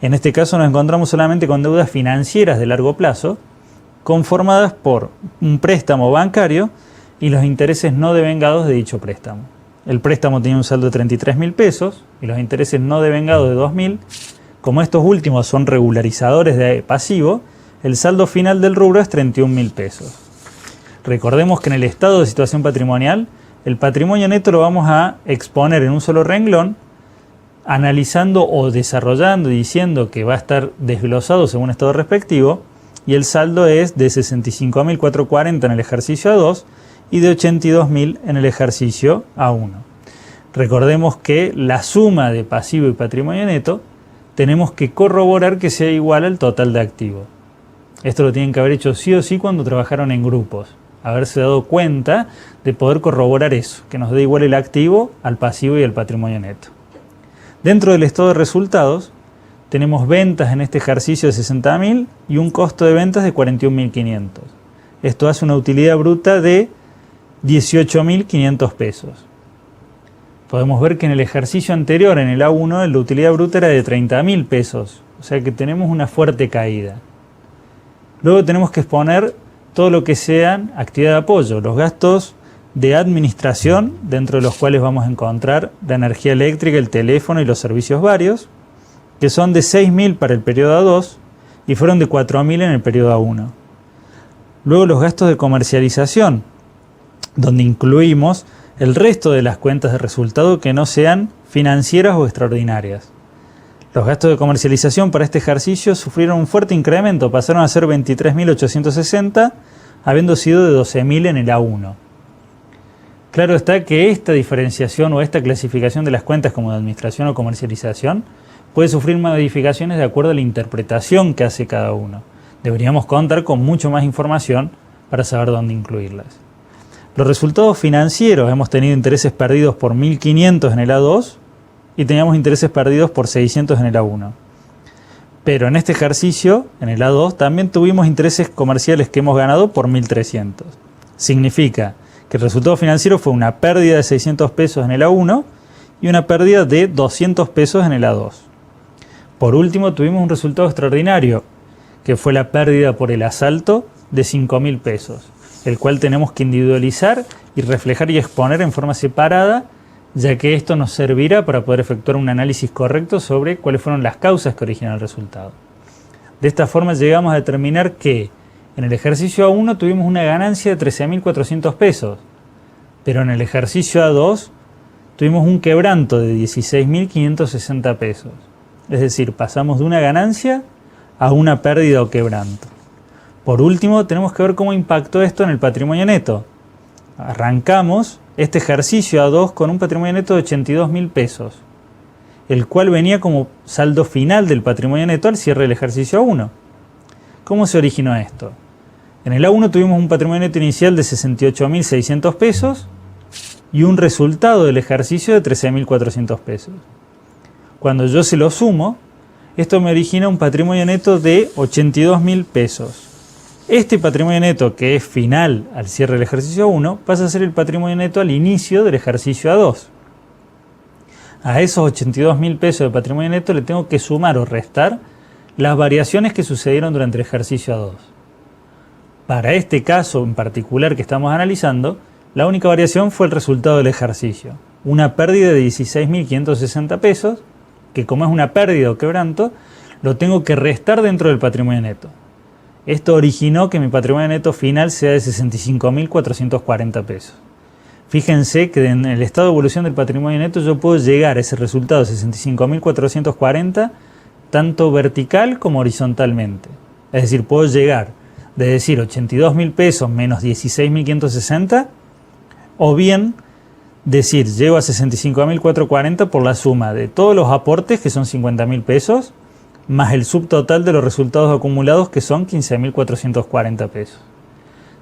En este caso nos encontramos solamente con deudas financieras de largo plazo, conformadas por un préstamo bancario y los intereses no devengados de dicho préstamo. El préstamo tenía un saldo de 33.000 pesos y los intereses no devengados de 2.000. Como estos últimos son regularizadores de pasivo, el saldo final del rubro es 31.000 pesos. Recordemos que en el estado de situación patrimonial, el patrimonio neto lo vamos a exponer en un solo renglón, analizando o desarrollando y diciendo que va a estar desglosado según estado respectivo, y el saldo es de 65.440 en el ejercicio A2 y de 82.000 en el ejercicio A1. Recordemos que la suma de pasivo y patrimonio neto tenemos que corroborar que sea igual al total de activos. Esto lo tienen que haber hecho sí o sí cuando trabajaron en grupos, haberse dado cuenta de poder corroborar eso, que nos dé igual el activo al pasivo y al patrimonio neto. Dentro del estado de resultados tenemos ventas en este ejercicio de 60.000 y un costo de ventas de 41.500. Esto hace una utilidad bruta de 18.500 pesos. Podemos ver que en el ejercicio anterior, en el A1, la utilidad bruta era de 30.000 pesos, o sea que tenemos una fuerte caída. Luego tenemos que exponer todo lo que sean actividad de apoyo, los gastos de administración, dentro de los cuales vamos a encontrar la energía eléctrica, el teléfono y los servicios varios, que son de 6.000 para el periodo A2 y fueron de 4.000 en el periodo A1. Luego los gastos de comercialización, donde incluimos el resto de las cuentas de resultado que no sean financieras o extraordinarias. Los gastos de comercialización para este ejercicio sufrieron un fuerte incremento, pasaron a ser 23.860, habiendo sido de 12.000 en el A1. Claro está que esta diferenciación o esta clasificación de las cuentas como de administración o comercialización puede sufrir modificaciones de acuerdo a la interpretación que hace cada uno. Deberíamos contar con mucho más información para saber dónde incluirlas. Los resultados financieros, hemos tenido intereses perdidos por 1.500 en el A2 y teníamos intereses perdidos por 600 en el A1. Pero en este ejercicio, en el A2, también tuvimos intereses comerciales que hemos ganado por 1.300. Significa que el resultado financiero fue una pérdida de 600 pesos en el A1 y una pérdida de 200 pesos en el A2. Por último, tuvimos un resultado extraordinario, que fue la pérdida por el asalto de 5.000 pesos, el cual tenemos que individualizar y reflejar y exponer en forma separada, ya que esto nos servirá para poder efectuar un análisis correcto sobre cuáles fueron las causas que originan el resultado. De esta forma llegamos a determinar que en el ejercicio A1 tuvimos una ganancia de 13.400 pesos, pero en el ejercicio A2 tuvimos un quebranto de 16.560 pesos. Es decir, pasamos de una ganancia a una pérdida o quebranto. Por último, tenemos que ver cómo impactó esto en el patrimonio neto. Arrancamos este ejercicio A2 con un patrimonio neto de 82.000 pesos, el cual venía como saldo final del patrimonio neto al cierre del ejercicio A1. ¿Cómo se originó esto? En el A1 tuvimos un patrimonio neto inicial de 68.600 pesos y un resultado del ejercicio de 13.400 pesos. Cuando yo se lo sumo, esto me origina un patrimonio neto de 82.000 pesos. Este patrimonio neto, que es final al cierre del ejercicio 1, pasa a ser el patrimonio neto al inicio del ejercicio A2. A esos 82.000 pesos de patrimonio neto le tengo que sumar o restar las variaciones que sucedieron durante el ejercicio A2. Para este caso en particular que estamos analizando, la única variación fue el resultado del ejercicio. Una pérdida de 16.560 pesos, que como es una pérdida o quebranto, lo tengo que restar dentro del patrimonio neto. Esto originó que mi patrimonio neto final sea de 65.440 pesos. Fíjense que en el estado de evolución del patrimonio neto yo puedo llegar a ese resultado de 65.440 tanto vertical como horizontalmente. Es decir, puedo llegar de decir 82.000 pesos menos 16.560 o bien decir llego a 65.440 por la suma de todos los aportes que son 50.000 pesos más el subtotal de los resultados acumulados que son 15.440 pesos.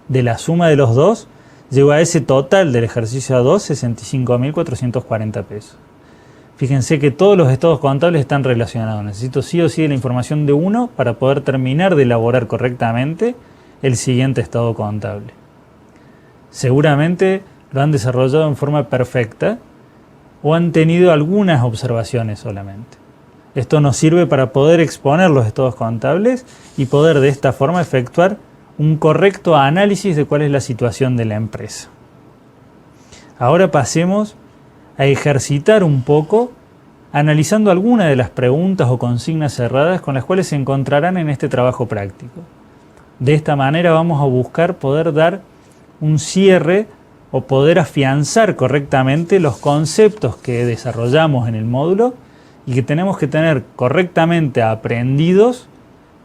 De la suma de los dos, llego a ese total del ejercicio A2, 65.440 pesos. Fíjense que todos los estados contables están relacionados. Necesito sí o sí la información de uno para poder terminar de elaborar correctamente el siguiente estado contable. Seguramente lo han desarrollado en forma perfecta o han tenido algunas observaciones solamente. Esto nos sirve para poder exponer los estados contables y poder de esta forma efectuar un correcto análisis de cuál es la situación de la empresa. Ahora pasemos a ejercitar un poco analizando algunas de las preguntas o consignas cerradas con las cuales se encontrarán en este trabajo práctico. De esta manera vamos a buscar poder dar un cierre o poder afianzar correctamente los conceptos que desarrollamos en el módulo y que tenemos que tener correctamente aprendidos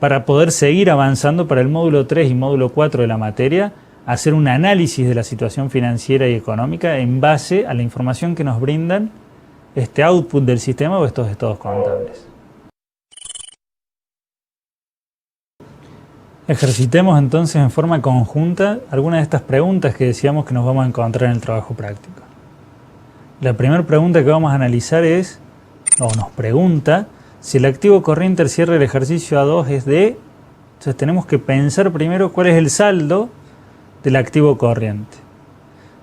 para poder seguir avanzando para el módulo 3 y módulo 4 de la materia, hacer un análisis de la situación financiera y económica en base a la información que nos brindan este output del sistema o estos estados contables. Ejercitemos entonces en forma conjunta algunas de estas preguntas que decíamos que nos vamos a encontrar en el trabajo práctico. La primera pregunta que vamos a analizar es, o nos pregunta, si el activo corriente al cierre del ejercicio A2 es de... Entonces tenemos que pensar primero cuál es el saldo del activo corriente.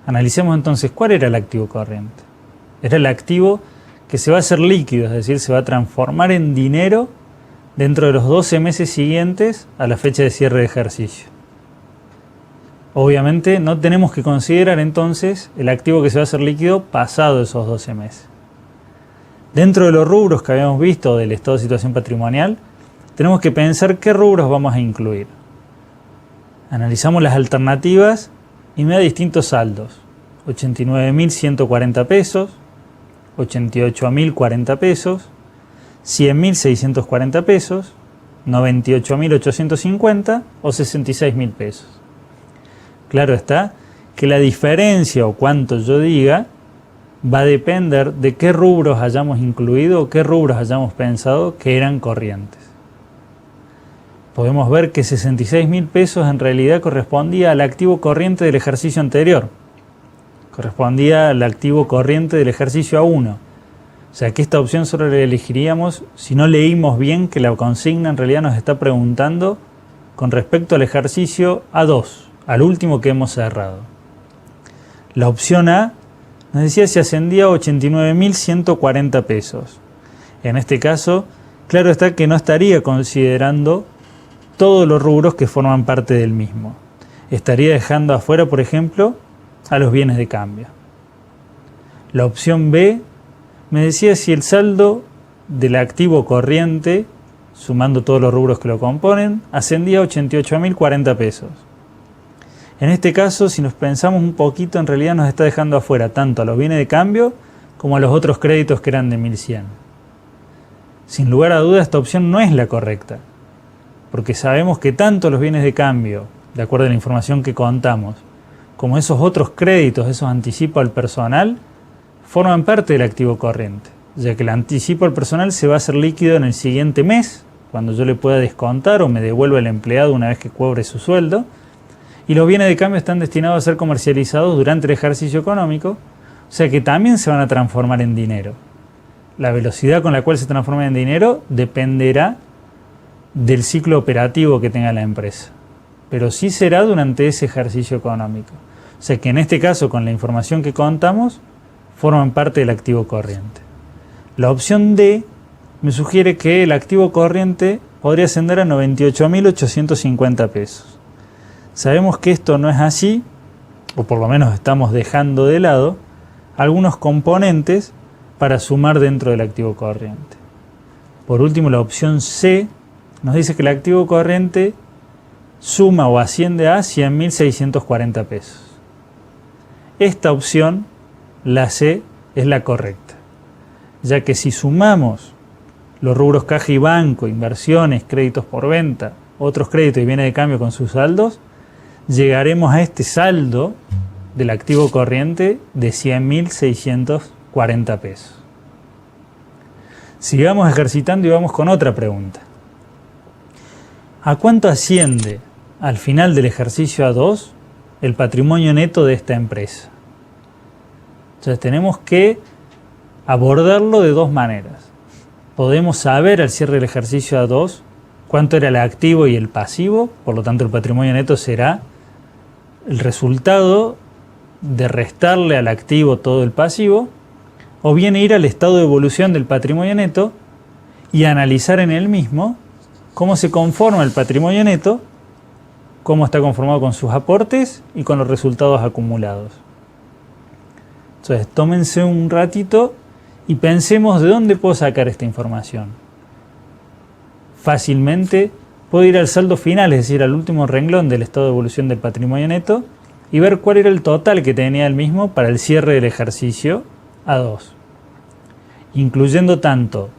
Analicemos entonces cuál era el activo corriente. Era el activo que se va a hacer líquido, es decir, se va a transformar en dinero dentro de los 12 meses siguientes a la fecha de cierre de ejercicio. Obviamente no tenemos que considerar entonces el activo que se va a hacer líquido pasado esos 12 meses. Dentro de los rubros que habíamos visto del estado de situación patrimonial, tenemos que pensar qué rubros vamos a incluir. Analizamos las alternativas y me da distintos saldos. 89.140 pesos, 88.040 pesos, 100.640 pesos, 98.850 o 66.000 pesos. Claro está que la diferencia o cuánto yo diga va a depender de qué rubros hayamos incluido o qué rubros hayamos pensado que eran corrientes. Podemos ver que 66.000 pesos en realidad correspondía al activo corriente del ejercicio anterior. Correspondía al activo corriente del ejercicio A1. O sea que esta opción solo la elegiríamos si no leímos bien que la consigna en realidad nos está preguntando con respecto al ejercicio A2, al último que hemos cerrado. La opción A nos decía si ascendía a 89.140 pesos. En este caso, claro está que no estaría considerando todos los rubros que forman parte del mismo. Estaría dejando afuera, por ejemplo, a los bienes de cambio. La opción B me decía si el saldo del activo corriente, sumando todos los rubros que lo componen, ascendía a 88.040 pesos. En este caso, si nos pensamos un poquito, en realidad nos está dejando afuera tanto a los bienes de cambio como a los otros créditos que eran de 1.100. Sin lugar a dudas, esta opción no es la correcta, porque sabemos que tanto los bienes de cambio, de acuerdo a la información que contamos, como esos otros créditos, esos anticipos al personal, forman parte del activo corriente, ya que el anticipo al personal se va a hacer líquido en el siguiente mes cuando yo le pueda descontar o me devuelva el empleado una vez que cobre su sueldo. Y los bienes de cambio están destinados a ser comercializados durante el ejercicio económico, o sea que también se van a transformar en dinero. La velocidad con la cual se transforman en dinero dependerá del ciclo operativo que tenga la empresa, pero sí será durante ese ejercicio económico. O sea que en este caso, con la información que contamos, forman parte del activo corriente. La opción D me sugiere que el activo corriente podría ascender a 98.850 pesos. Sabemos que esto no es así, o por lo menos estamos dejando de lado algunos componentes para sumar dentro del activo corriente. Por último, la opción C nos dice que el activo corriente suma o asciende a 100.640 pesos. Esta opción, la C, es la correcta, ya que si sumamos los rubros caja y banco, inversiones, créditos por venta, otros créditos y bienes de cambio con sus saldos, llegaremos a este saldo del activo corriente de 100.640 pesos. Sigamos ejercitando y vamos con otra pregunta. ¿A cuánto asciende al final del ejercicio A2 el patrimonio neto de esta empresa? Entonces tenemos que abordarlo de dos maneras. Podemos saber al cierre del ejercicio A2 cuánto era el activo y el pasivo, por lo tanto el patrimonio neto será el resultado de restarle al activo todo el pasivo, o bien ir al estado de evolución del patrimonio neto y analizar en él mismo cómo se conforma el patrimonio neto, cómo está conformado con sus aportes y con los resultados acumulados. Entonces, tómense un ratito y pensemos de dónde puedo sacar esta información. Fácilmente puedo ir al saldo final, es decir, al último renglón del estado de evolución del patrimonio neto y ver cuál era el total que tenía el mismo para el cierre del ejercicio A2, incluyendo tanto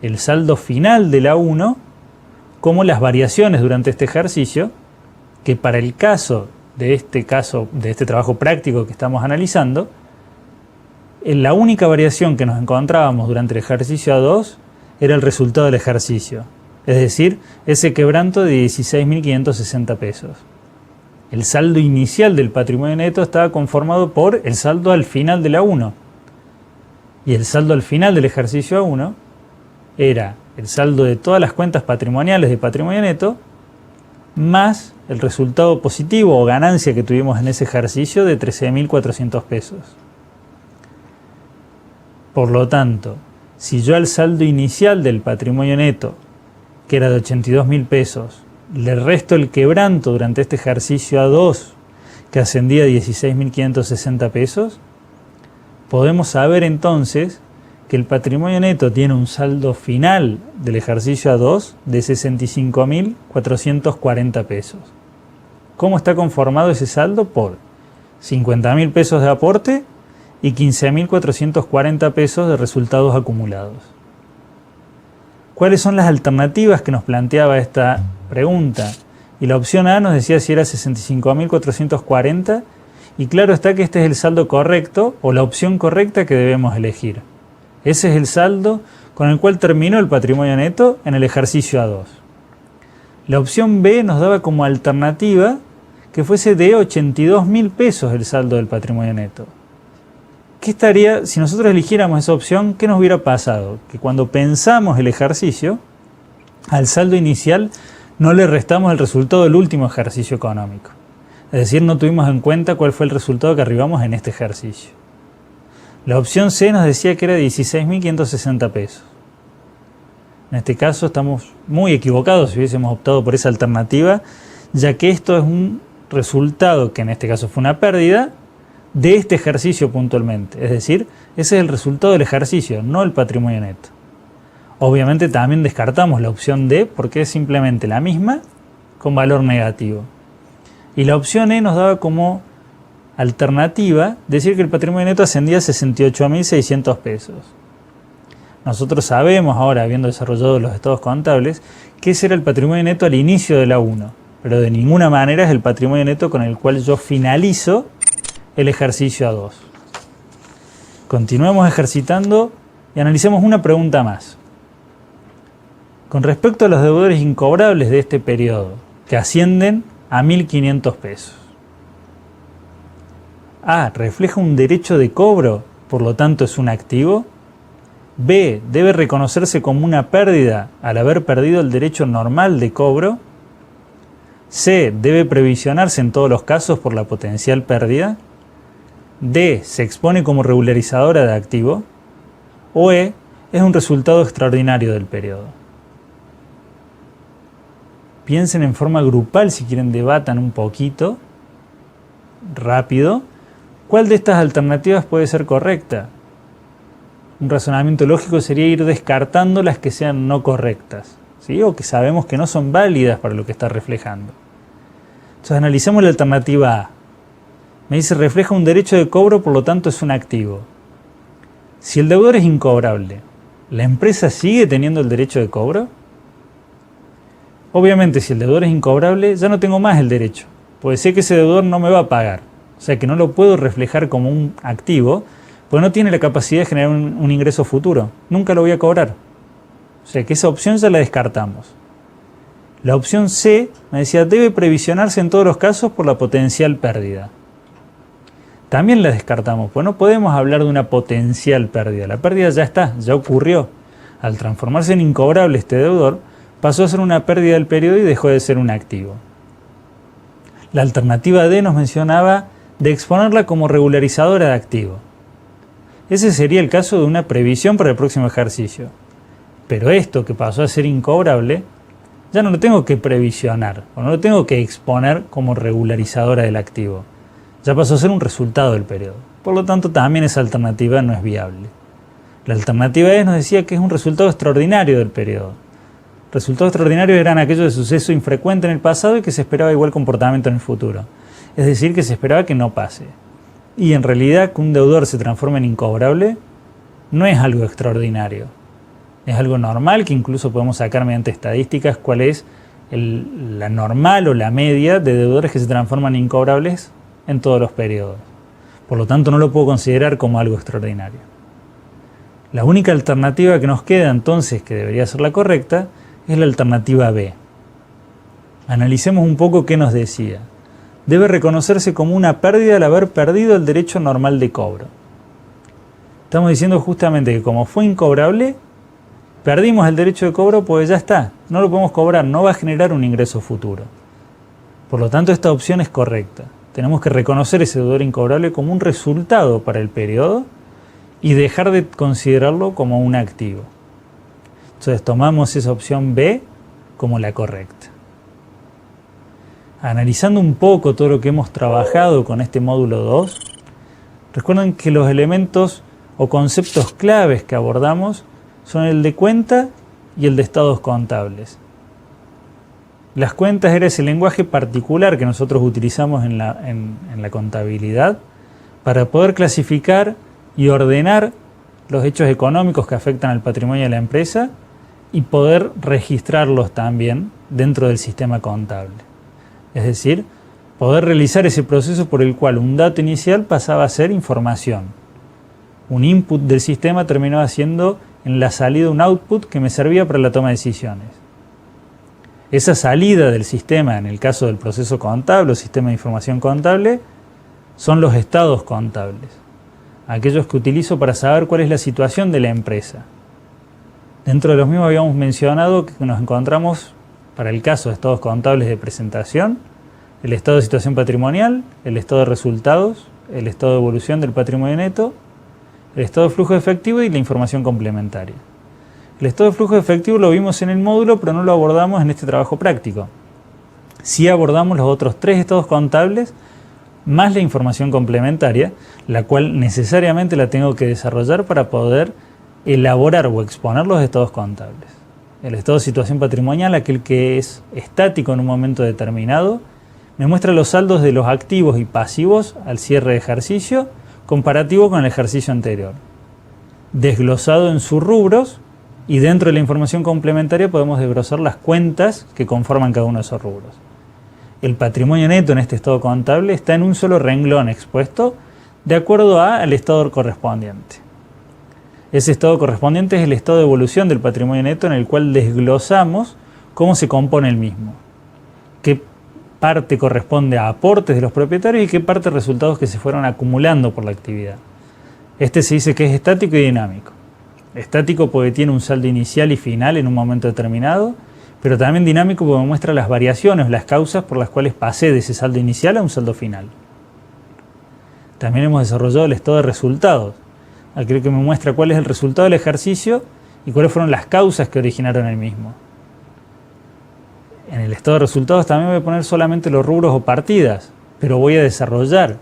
el saldo final de la A1 como las variaciones durante este ejercicio, que para el caso de este trabajo práctico que estamos analizando, la única variación que nos encontrábamos durante el ejercicio A2 era el resultado del ejercicio, es decir, ese quebranto de 16.560 pesos. El saldo inicial del patrimonio neto estaba conformado por el saldo al final de la A1, y el saldo al final del ejercicio A1 era el saldo de todas las cuentas patrimoniales de patrimonio neto más el resultado positivo o ganancia que tuvimos en ese ejercicio de 13.400 pesos. Por lo tanto, si yo al saldo inicial del patrimonio neto, que era de 82.000 pesos, le resto el quebranto durante este ejercicio A2, que ascendía a 16.560 pesos, podemos saber entonces que el patrimonio neto tiene un saldo final del ejercicio A2 de 65.440 pesos. ¿Cómo está conformado ese saldo? Por 50.000 pesos de aporte y 15.440 pesos de resultados acumulados. ¿Cuáles son las alternativas que nos planteaba esta pregunta? Y la opción A nos decía si era 65.440, y claro está que este es el saldo correcto o la opción correcta que debemos elegir. Ese es el saldo con el cual terminó el patrimonio neto en el ejercicio A2. La opción B nos daba como alternativa que fuese de 82.000 pesos el saldo del patrimonio neto. ¿Qué estaría, si nosotros eligiéramos esa opción, qué nos hubiera pasado? Que cuando pensamos el ejercicio, al saldo inicial no le restamos el resultado del último ejercicio económico. Es decir, no tuvimos en cuenta cuál fue el resultado que arribamos en este ejercicio. La opción C nos decía que era de 16.560 pesos. En este caso estamos muy equivocados si hubiésemos optado por esa alternativa, ya que esto es un resultado, que en este caso fue una pérdida, de este ejercicio puntualmente. Es decir, ese es el resultado del ejercicio, no el patrimonio neto. Obviamente también descartamos la opción D porque es simplemente la misma con valor negativo. Y la opción E nos daba como alternativa decir que el patrimonio neto ascendía a 68.600 pesos. Nosotros sabemos ahora, habiendo desarrollado los estados contables, que ese era el patrimonio neto al inicio de la 1, pero de ninguna manera es el patrimonio neto con el cual yo finalizo el ejercicio A2. Continuemos ejercitando y analicemos una pregunta más. Con respecto a los deudores incobrables de este periodo, que ascienden a 1.500 pesos. A. Refleja un derecho de cobro, por lo tanto es un activo. B. Debe reconocerse como una pérdida al haber perdido el derecho normal de cobro. C. Debe previsionarse en todos los casos por la potencial pérdida. D. Se expone como regularizadora de activo. O E. Es un resultado extraordinario del periodo. Piensen en forma grupal, si quieren debatan un poquito, rápido, ¿cuál de estas alternativas puede ser correcta? Un razonamiento lógico sería ir descartando las que sean no correctas, ¿sí? O que sabemos que no son válidas para lo que está reflejando. Entonces analicemos la alternativa A. Me dice refleja un derecho de cobro, por lo tanto es un activo. Si el deudor es incobrable, ¿la empresa sigue teniendo el derecho de cobro? Obviamente, si el deudor es incobrable, ya no tengo más el derecho, pues sé que ese deudor no me va a pagar, o sea que no lo puedo reflejar como un activo, pues no tiene la capacidad de generar un ingreso futuro, nunca lo voy a cobrar. O sea que esa opción ya la descartamos. La opción C me decía, debe previsionarse en todos los casos por la potencial pérdida. También la descartamos, pues no podemos hablar de una potencial pérdida, la pérdida ya está, ya ocurrió. Al transformarse en incobrable este deudor, pasó a ser una pérdida del periodo y dejó de ser un activo. La alternativa D nos mencionaba de exponerla como regularizadora de activo. Ese sería el caso de una previsión para el próximo ejercicio. Pero esto que pasó a ser incobrable, ya no lo tengo que previsionar, o no lo tengo que exponer como regularizadora del activo. Ya pasó a ser un resultado del periodo. Por lo tanto, también esa alternativa no es viable. La alternativa E nos decía que es un resultado extraordinario del periodo. Resultados extraordinarios eran aquellos de suceso infrecuente en el pasado y que se esperaba igual comportamiento en el futuro. Es decir, que se esperaba que no pase. Y en realidad que un deudor se transforme en incobrable no es algo extraordinario. Es algo normal que incluso podemos sacar mediante estadísticas cuál es la normal o la media de deudores que se transforman en incobrables en todos los periodos. Por lo tanto, no lo puedo considerar como algo extraordinario. La única alternativa que nos queda entonces, que debería ser la correcta, es la alternativa B. Analicemos un poco qué nos decía. Debe reconocerse como una pérdida al haber perdido el derecho normal de cobro. Estamos diciendo justamente que como fue incobrable, perdimos el derecho de cobro, pues ya está, no lo podemos cobrar, no va a generar un ingreso futuro. Por lo tanto, esta opción es correcta. Tenemos que reconocer ese deudor incobrable como un resultado para el periodo y dejar de considerarlo como un activo. Entonces tomamos esa opción B como la correcta. Analizando un poco todo lo que hemos trabajado con este módulo 2, recuerden que los elementos o conceptos claves que abordamos son el de cuenta y el de estados contables. Las cuentas era ese lenguaje particular que nosotros utilizamos en la contabilidad para poder clasificar y ordenar los hechos económicos que afectan al patrimonio de la empresa y poder registrarlos también dentro del sistema contable. Es decir, poder realizar ese proceso por el cual un dato inicial pasaba a ser información. Un input del sistema terminaba siendo en la salida un output que me servía para la toma de decisiones. Esa salida del sistema, en el caso del proceso contable o sistema de información contable, son los estados contables, aquellos que utilizo para saber cuál es la situación de la empresa. Dentro de los mismos habíamos mencionado que nos encontramos, para el caso de estados contables de presentación, el estado de situación patrimonial, el estado de resultados, el estado de evolución del patrimonio neto, el estado de flujo de efectivo y la información complementaria. El estado de flujo de efectivo lo vimos en el módulo, pero no lo abordamos en este trabajo práctico. Sí abordamos los otros 3 estados contables, más la información complementaria, la cual necesariamente la tengo que desarrollar para poder elaborar o exponer los estados contables. El estado de situación patrimonial, aquel que es estático en un momento determinado, me muestra los saldos de los activos y pasivos al cierre de ejercicio, comparativo con el ejercicio anterior, desglosado en sus rubros, y dentro de la información complementaria podemos desglosar las cuentas que conforman cada uno de esos rubros. El patrimonio neto en este estado contable está en un solo renglón expuesto de acuerdo al estado correspondiente. Ese estado correspondiente es el estado de evolución del patrimonio neto, en el cual desglosamos cómo se compone el mismo. Qué parte corresponde a aportes de los propietarios y qué parte resultados que se fueron acumulando por la actividad. Este se dice que es estático y dinámico. Estático porque tiene un saldo inicial y final en un momento determinado, pero también dinámico porque muestra las variaciones, las causas por las cuales pasé de ese saldo inicial a un saldo final. También hemos desarrollado el estado de resultados, aquel que me muestra cuál es el resultado del ejercicio y cuáles fueron las causas que originaron el mismo. En el estado de resultados también voy a poner solamente los rubros o partidas, pero voy a desarrollar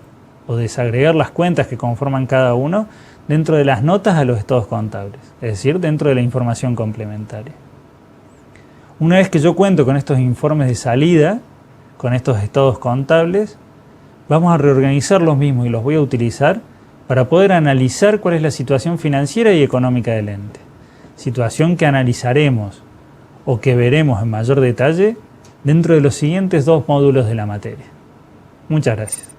o desagregar las cuentas que conforman cada uno dentro de las notas a los estados contables, es decir, dentro de la información complementaria. Una vez que yo cuento con estos informes de salida, con estos estados contables, vamos a reorganizar los mismos y los voy a utilizar para poder analizar cuál es la situación financiera y económica del ente. Situación que analizaremos o que veremos en mayor detalle dentro de los siguientes 2 módulos de la materia. Muchas gracias.